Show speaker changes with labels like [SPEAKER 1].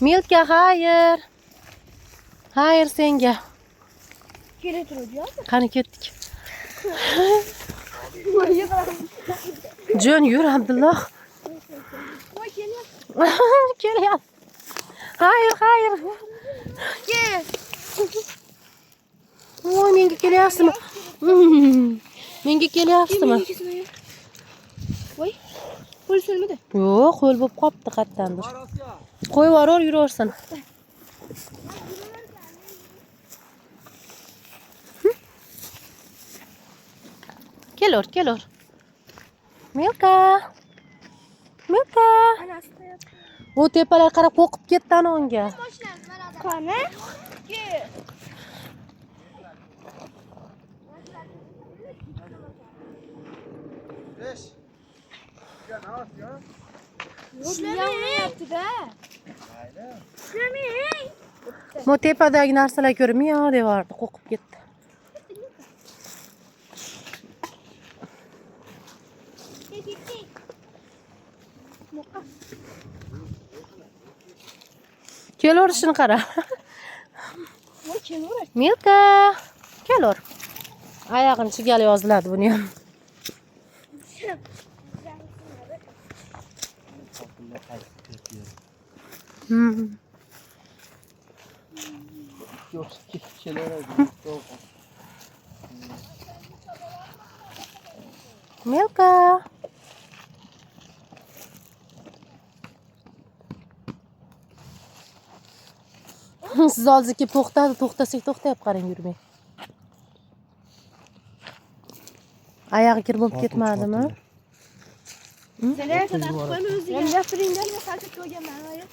[SPEAKER 1] Milka, hayır. Hayır senga.
[SPEAKER 2] Kere turacağız.
[SPEAKER 1] Qani ketdik. Jon yur Abdulloh. Kelyapti. Hayır, hayır.
[SPEAKER 2] Gel.
[SPEAKER 1] Voy, menga kelyapsizmi? Menga kelyapsizmi?
[SPEAKER 2] Voy. Polis ölmedi.
[SPEAKER 1] Yo'q, qo'l bo'lib qopti qattandir. Qo'yib yuborur, yuraversin. Kelur, kelur. Milka. Milka. Bu tepalar qarab qo'rqib ketdi ana unga.
[SPEAKER 2] Qani? Gel. Ishlamayapti-da. Ishlamay.
[SPEAKER 1] Bu tepadagi narsalar ko'rib miyo devordi, qo'rqib ketdi. Kelurishini qara.
[SPEAKER 2] Voy, kelaver.
[SPEAKER 1] Milka. Kelur. Oyog'ini chigali yoziladi buni ham. Milka. Siz hozir kelib to'xtasak to'xtayib qarang yurmay. Oyog'i kir bo'lib ketmadimi?
[SPEAKER 2] Sen yaxshi qo'yma o'ziga. Men gapiringda salcha ko'rganman.